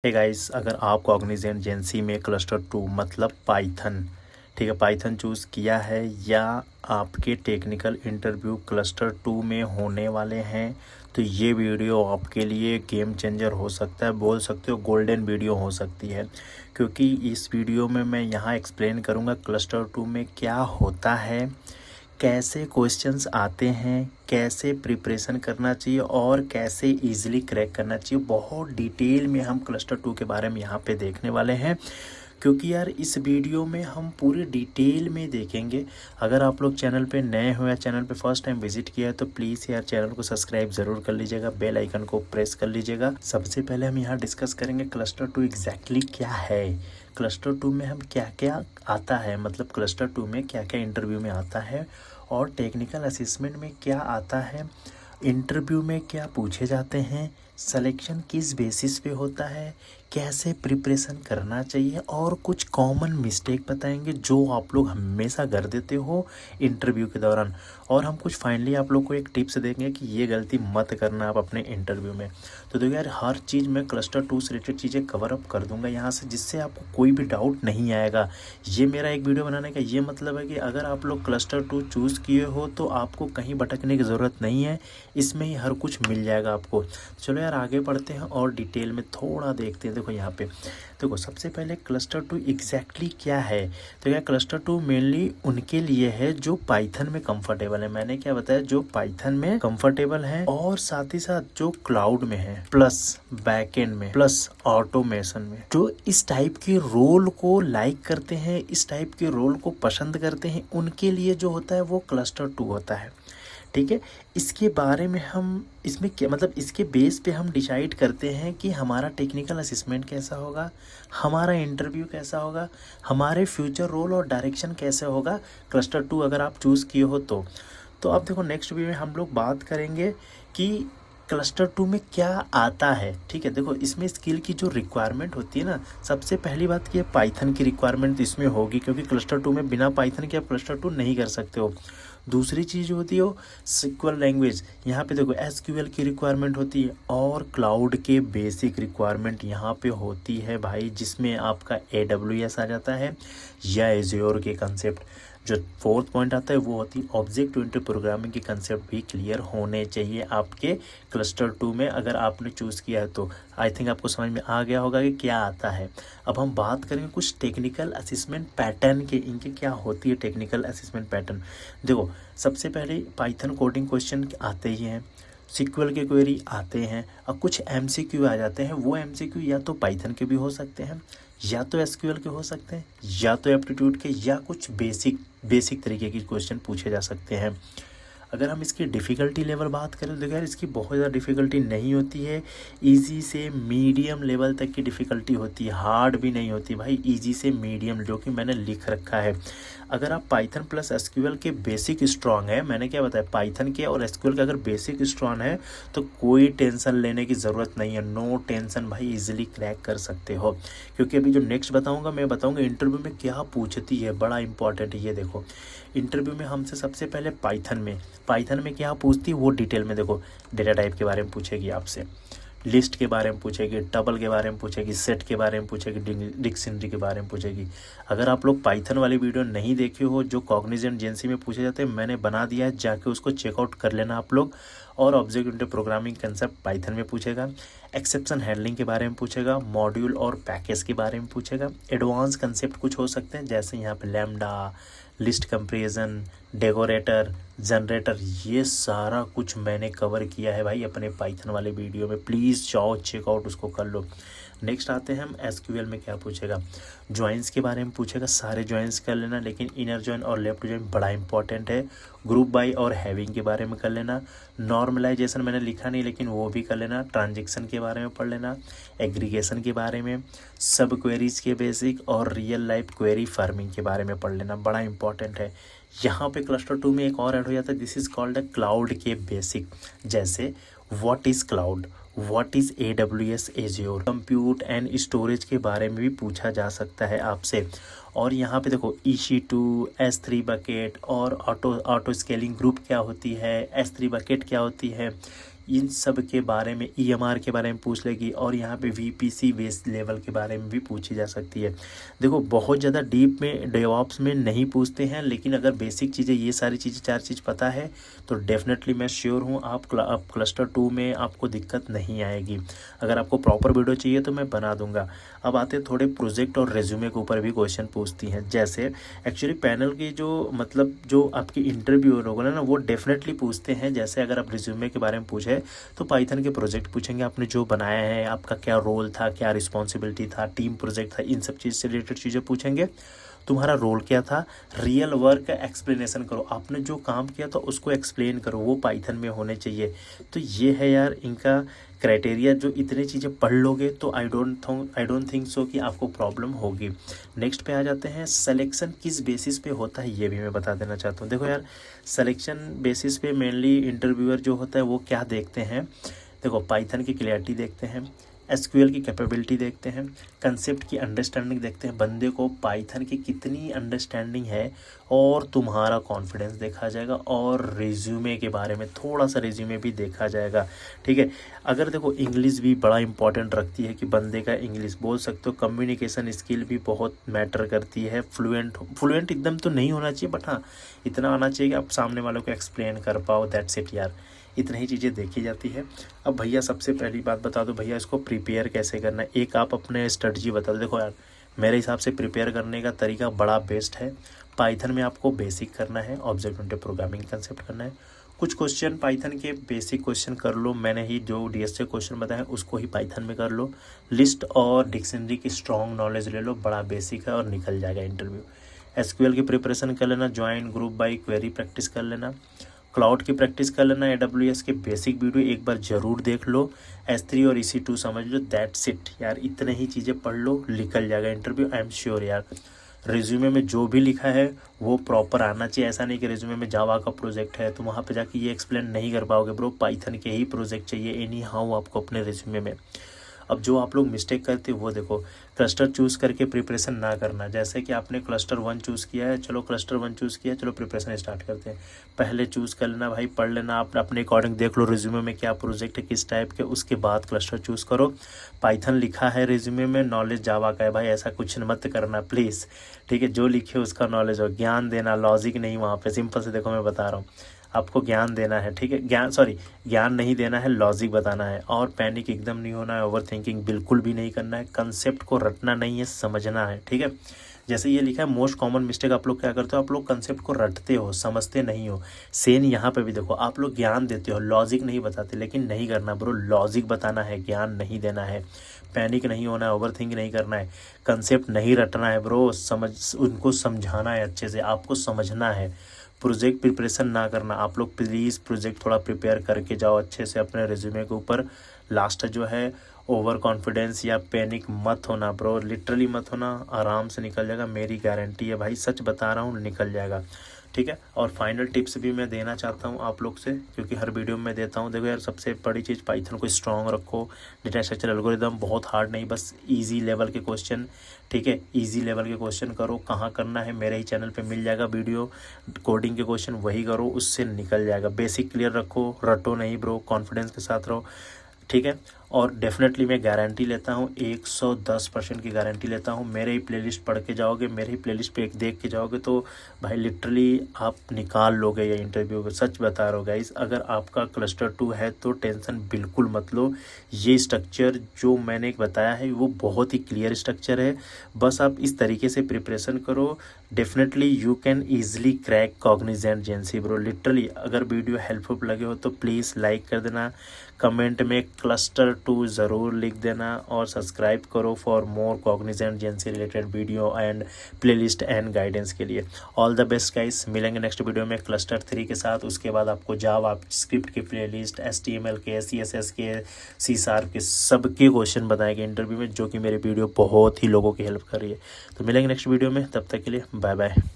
Hey guys, अगर आप Cognizant JNC में क्लस्टर 2 मतलब पाइथन, ठीक है, पाइथन चूज़ किया है या आपके टेक्निकल इंटरव्यू क्लस्टर 2 में होने वाले हैं, तो ये वीडियो आपके लिए गेम चेंजर हो सकता है। बोल सकते हो गोल्डन वीडियो हो सकती है, क्योंकि इस वीडियो में मैं यहाँ एक्सप्लेन करूँगा क्लस्टर 2 में क्या होता है, कैसे क्वेश्चंस आते हैं, कैसे प्रिपरेशन करना चाहिए और कैसे इजीली क्रैक करना चाहिए। बहुत डिटेल में हम क्लस्टर 2 के बारे में यहाँ पे देखने वाले हैं, क्योंकि यार इस वीडियो में हम पूरी डिटेल में देखेंगे। अगर आप लोग चैनल पे नए हो या चैनल पे फर्स्ट टाइम विजिट किया है तो प्लीज़ यार चैनल को सब्सक्राइब ज़रूर कर लीजिएगा, बेल आइकन को प्रेस कर लीजिएगा। सबसे पहले हम यहाँ डिस्कस करेंगे क्लस्टर 2 एग्जैक्टली क्या है। क्लस्टर 2 में हम क्या क्या आता है, मतलब क्लस्टर 2 में क्या क्या इंटरव्यू में आता है और टेक्निकल असेसमेंट में क्या आता है, इंटरव्यू में क्या पूछे जाते हैं, सिलेक्शन किस बेसिस पे होता है, कैसे प्रिपरेशन करना चाहिए और कुछ कॉमन मिस्टेक बताएंगे जो आप लोग हमेशा कर देते हो इंटरव्यू के दौरान। और हम कुछ फाइनली आप लोग को एक टिप्स देंगे कि ये गलती मत करना आप अपने इंटरव्यू में। तो देखो यार, हर चीज़ मैं क्लस्टर 2 से रिलेटेड चीज़ें कवर अप कर दूंगा यहाँ से, जिससे आपको कोई भी डाउट नहीं आएगा। ये मेरा एक वीडियो बनाने का ये मतलब है कि अगर आप लोग क्लस्टर 2 चूज़ किए हो तो आपको कहीं भटकने की ज़रूरत नहीं है, इसमें ही हर कुछ मिल जाएगा आपको। चलो यार आगे बढ़ते हैं और डिटेल में थोड़ा देखते हैं। देखो यहाँ पे देखो, सबसे पहले क्लस्टर 2 एग्जैक्टली क्या है। तो क्या क्लस्टर 2 मेनली उनके लिए है जो पाइथन में कंफर्टेबल है। मैंने क्या बताया, जो पाइथन में कंफर्टेबल है और साथ ही साथ जो क्लाउड में है, प्लस बैकएंड में, प्लस ऑटोमेशन में, जो इस टाइप के रोल को लाइक करते हैं, इस टाइप के रोल को पसंद करते हैं, उनके लिए जो होता है वो क्लस्टर 2 होता है। ठीक है, इसके बारे में हम इसमें क्या मतलब इसके बेस पे हम डिसाइड करते हैं कि हमारा टेक्निकल असेसमेंट कैसा होगा, हमारा इंटरव्यू कैसा होगा, हमारे फ्यूचर रोल और डायरेक्शन कैसे होगा क्लस्टर 2 अगर आप चूज़ किए हो तो अब देखो नेक्स्ट वीडियो में हम लोग बात करेंगे कि क्लस्टर 2 में क्या आता है। ठीक है, देखो इसमें स्किल की जो रिक्वायरमेंट होती है ना, सबसे पहली बात कि पाइथन की रिक्वायरमेंट इसमें होगी, क्योंकि क्लस्टर 2 में बिना पाइथन के आप क्लस्टर 2 नहीं कर सकते हो। दूसरी चीज़ होती है SQL लैंग्वेज, यहाँ पे देखो SQL की रिक्वायरमेंट होती है और क्लाउड के बेसिक रिक्वायरमेंट यहाँ पे होती है भाई, जिसमें आपका AWS आ जाता है या एज्योर के कंसेप्ट। जो फोर्थ पॉइंट आता है वो होती है ऑब्जेक्ट ओरिएंटेड प्रोग्रामिंग के कंसेप्ट भी क्लियर होने चाहिए आपके क्लस्टर 2 में, अगर आपने चूज़ किया है तो। आई थिंक आपको समझ में आ गया होगा कि क्या आता है। अब हम बात करेंगे कुछ टेक्निकल असेसमेंट पैटर्न के, इनके क्या होती है टेक्निकल असेसमेंट पैटर्न। देखो सबसे पहले पाइथन कोडिंग क्वेश्चन आते ही हैं, SQL के क्वेरी आते हैं और कुछ MCQ आ जाते हैं। वो MCQ या तो पाइथन के भी हो सकते हैं, या तो SQL के हो सकते हैं, या तो एप्टीट्यूड के, या कुछ बेसिक तरीके के क्वेश्चन पूछे जा सकते हैं। अगर हम इसकी डिफ़िकल्टी लेवल बात करें तो देखो यार, इसकी बहुत ज़्यादा डिफ़िकल्टी नहीं होती है, इजी से मीडियम लेवल तक की डिफ़िकल्टी होती है, हार्ड भी नहीं होती भाई, इजी से मीडियम, जो कि मैंने लिख रखा है। अगर आप पाइथन प्लस SQL के बेसिक स्ट्रॉन्ग है, मैंने क्या बताया, पाइथन के और SQL के अगर बेसिक स्ट्रॉन्ग है तो कोई टेंशन लेने की ज़रूरत नहीं है, नो टेंशन भाई, इजीली क्रैक कर सकते हो। क्योंकि अभी जो नेक्स्ट बताऊंगा मैं बताऊंगा इंटरव्यू में क्या पूछती है, बड़ा इंपॉर्टेंट है ये। देखो इंटरव्यू में हमसे सबसे पहले पाइथन में क्या पूछती है वो डिटेल में देखो, डेटा टाइप के बारे में पूछेगी आपसे, लिस्ट के बारे में पूछेगी, टबल के बारे में पूछेगी, सेट के बारे में पूछेगी, डिक्शनरी के बारे में पूछेगी। अगर आप लोग पाइथन वाली वीडियो नहीं देखे हो जो कॉग्निजेंट जेएनसी में पूछे जाते हैं, मैंने बना दिया है, जाके उसको चेकआउट कर लेना आप लोग। और object oriented programming concept Python में पूछेगा, एक्सेप्शन हैंडलिंग के बारे में पूछेगा, मॉड्यूल और पैकेज के बारे में पूछेगा, एडवांस कंसेप्ट कुछ हो सकते हैं जैसे यहाँ पे lambda, list comparison, decorator, generator, ये सारा कुछ मैंने कवर किया है भाई अपने पाइथन वाले वीडियो में, प्लीज़ जाओ चेकआउट उसको कर लो। नेक्स्ट आते हैं हम SQL में क्या पूछेगा, जॉइंस के बारे में पूछेगा, सारे जॉइंस कर लेना, लेकिन इनर जॉइन और लेफ्ट जॉइन बड़ा इंपॉर्टेंट है। ग्रुप बाय और हैविंग के बारे में कर लेना, नॉर्मलाइजेशन मैंने लिखा नहीं लेकिन वो भी कर लेना, ट्रांजेक्शन के बारे में पढ़ लेना, एग्रीगेशन के बारे में, सब क्वेरीज के बेसिक और रियल लाइफ क्वेरी फार्मिंग के बारे में पढ़ लेना, बड़ा इंपॉर्टेंट है। यहाँ पे क्लस्टर 2 में एक और ऐड हो जाता है, this is called a cloud के बेसिक, जैसे what is cloud, what is AWS azure, compute and storage के बारे में भी पूछा जा सकता है आपसे। और यहाँ पे देखो EC2, S3 बकेट और ऑटो स्केलिंग ग्रुप क्या होती है, S3 बकेट क्या होती है, इन सब के बारे में, EMR के बारे में पूछ लेगी और यहाँ पे VPC बेस लेवल के बारे में भी पूछी जा सकती है। देखो बहुत ज़्यादा डीप में डेवऑप्स में नहीं पूछते हैं, लेकिन अगर बेसिक चीज़ें ये सारी चीज़ें 4 चीज़ पता है तो डेफिनेटली मैं श्योर हूँ आप क्लस्टर 2 में आपको दिक्कत नहीं आएगी। अगर आपको प्रॉपर वीडियो चाहिए तो मैं बना दूंगा। अब आते थोड़े प्रोजेक्ट और रेज्यूमे के ऊपर भी क्वेश्चन पूछती हैं। जैसे एक्चुअली पैनल की जो आपकी इंटरव्यू होगा ना वो डेफिनेटली पूछते हैं। जैसे अगर आप रिज्यूमे के बारे में पूछे तो पाइथन के प्रोजेक्ट पूछेंगे, आपने जो बनाया है, आपका क्या रोल था, क्या रिस्पॉन्सिबिलिटी था, टीम प्रोजेक्ट था, इन सब चीज़ से रिलेटेड चीज़ें पूछेंगे। तुम्हारा रोल क्या था, रियल वर्क का एक्सप्लेनेशन करो, आपने जो काम किया था उसको एक्सप्लेन करो, वो पाइथन में होने चाहिए। तो ये है यार इनका क्राइटेरिया। जो इतनी चीज़ें पढ़ लोगे तो आई डोंट थिंक सो कि आपको प्रॉब्लम होगी। नेक्स्ट पे आ जाते हैं, सिलेक्शन किस बेसिस पे होता है ये भी मैं बता देना चाहता हूँ। देखो यार सिलेक्शन बेसिस पे मेनली इंटरव्यूअर जो होता है वो क्या देखते हैं, देखो पाइथन की क्लियरिटी देखते हैं, SQL की कैपेबिलिटी देखते हैं, कंसेप्ट की अंडरस्टैंडिंग देखते हैं, बंदे को पाइथन की कितनी अंडरस्टैंडिंग है, और तुम्हारा कॉन्फिडेंस देखा जाएगा, और रिज्यूमे के बारे में थोड़ा सा रिज्यूमे भी देखा जाएगा। ठीक है, अगर देखो इंग्लिश भी बड़ा इंपॉर्टेंट रखती है कि बंदे का इंग्लिश बोल सकते हो, कम्युनिकेशन स्किल भी बहुत मैटर करती है। फ्लुएंट एकदम तो नहीं होना चाहिए, बट हाँ इतना आना चाहिए कि आप सामने वालों को एक्सप्लेन कर पाओ, दैट्स इट यार। इतनी ही चीज़ें देखी जाती है। अब भैया सबसे पहली बात बता दो भैया इसको प्रिपेयर कैसे करना है, एक आप अपने स्ट्रेटजी बता दो। देखो यार मेरे हिसाब से प्रिपेयर करने का तरीका बड़ा बेस्ट है। पाइथन में आपको बेसिक करना है, ऑब्जेक्ट ओरिएंटेड प्रोग्रामिंग कंसेप्ट करना है, कुछ क्वेश्चन पाइथन के बेसिक क्वेश्चन कर लो, मैंने ही जो DSA क्वेश्चन बताया उसको ही पाइथन में कर लो, लिस्ट और डिक्शनरी की स्ट्रॉन्ग नॉलेज ले लो, बड़ा बेसिक है और निकल जाएगा इंटरव्यू। SQL की प्रिपरेशन कर लेना, join group by query practice कर लेना, क्लाउड की प्रैक्टिस कर लेना, AWS के बेसिक वीडियो एक बार ज़रूर देख लो, S3 और EC2 समझ लो, दैट्स इट यार। इतने ही चीज़ें पढ़ लो, निकल जाएगा इंटरव्यू, आई एम श्योर यार। रिज्यूमे में जो भी लिखा है वो प्रॉपर आना चाहिए। ऐसा नहीं कि रिज्यूमे में जावा का प्रोजेक्ट है तो वहाँ पे जाके ये एक्सप्लेन नहीं कर पाओगे ब्रो, पाइथन के ही प्रोजेक्ट चाहिए एनी हाउ आपको अपने रिज्यूमे में। अब जो आप लोग मिस्टेक करते हो वो देखो, क्लस्टर चूज़ करके प्रिपरेशन ना करना। जैसे कि आपने क्लस्टर 1 चूज़ किया है, चलो क्लस्टर 1 चूज़ किया, चलो प्रिपरेशन स्टार्ट करते हैं। पहले चूज़ कर लेना भाई, पढ़ लेना, आप अपने अकॉर्डिंग देख लो रिज्यूमे में क्या प्रोजेक्ट है, किस टाइप के, उसके बाद क्लस्टर चूज़ करो। पाइथन लिखा है रिज्यूमे में, नॉलेज जावा का है भाई, ऐसा कुछ मत करना प्लीज़। ठीक है, जो लिखे उसका नॉलेज हो, ज्ञान देना, लॉजिक नहीं। वहाँ पे सिंपल से देखो मैं बता रहा हूँ, आपको ज्ञान देना है। ठीक है, ज्ञान नहीं देना है, लॉजिक बताना है। और पैनिक एकदम नहीं होना है, ओवर थिंकिंग बिल्कुल भी नहीं करना है, कंसेप्ट को रटना नहीं है, समझना है। ठीक है, जैसे ये लिखा है मोस्ट कॉमन मिस्टेक आप लोग क्या करते हो, आप लोग कंसेप्ट को रटते हो, समझते नहीं हो। सेम यहाँ पे भी देखो, आप लोग ज्ञान देते हो, लॉजिक नहीं बताते, लेकिन नहीं करना ब्रो, लॉजिक बताना है, ज्ञान नहीं देना है। पैनिक नहीं होना है, ओवर थिंक नहीं करना है, कंसेप्ट नहीं रटना है ब्रो, उनको समझाना है अच्छे से, आपको समझना है। प्रोजेक्ट प्रिपरेशन ना करना, आप लोग प्लीज़ प्रोजेक्ट थोड़ा प्रिपेयर करके जाओ अच्छे से अपने रिज्यूमे के ऊपर। लास्ट जो है ओवर कॉन्फिडेंस या पैनिक मत होना ब्रो, लिटरली मत होना, आराम से निकल जाएगा, मेरी गारंटी है भाई, सच बता रहा हूँ, निकल जाएगा। ठीक है, और फाइनल टिप्स भी मैं देना चाहता हूँ आप लोग से, क्योंकि हर वीडियो में देता हूँ। देखो यार सबसे बड़ी चीज़, पाइथन को स्ट्रॉन्ग रखो, डेटा स्ट्रक्चर एल्गोरिदम बहुत हार्ड नहीं, बस इजी लेवल के क्वेश्चन। ठीक है, इजी लेवल के क्वेश्चन करो, कहाँ करना है मेरे ही चैनल पे मिल जाएगा वीडियो, कोडिंग के क्वेश्चन वही करो, उससे निकल जाएगा। बेसिक क्लियर रखो, रटो नहीं ब्रो, कॉन्फिडेंस के साथ रहो। ठीक है, और डेफिनेटली मैं गारंटी लेता हूँ, 110% की गारंटी लेता हूँ। मेरे ही प्लेलिस्ट पढ़ के जाओगे, मेरे ही प्लेलिस्ट पे एक देख के जाओगे तो भाई लिटरली आप निकाल लोगे ये इंटरव्यू को, सच बता रहा हूँ गाइस। अगर आपका क्लस्टर 2 है तो टेंशन बिल्कुल मत लो, ये स्ट्रक्चर जो मैंने बताया है वो बहुत ही क्लियर स्ट्रक्चर है, बस आप इस तरीके से प्रिपरेशन करो, definitely you can easily crack Cognizant JNC bro. Literally अगर वीडियो हेल्पफुल लगे हो तो प्लीज़ लाइक कर देना, कमेंट में क्लस्टर 2 ज़रूर लिख देना, और सब्सक्राइब करो for more Cognizant JNC related video and playlist and guidance के लिए। ऑल द बेस्ट गाइस, मिलेंगे नेक्स्ट वीडियो में क्लस्टर 3 के साथ। उसके बाद आपको जावा स्क्रिप्ट की प्लेलिस्ट, HTML के, CSS के, C# के सबके क्वेश्चन बताएंगे इंटरव्यू में, जो कि मेरे वीडियो बहुत ही लोगों की हेल्प कर रही है। तो मिलेंगे नेक्स्ट वीडियो में, तब तक के लिए बाय बाय।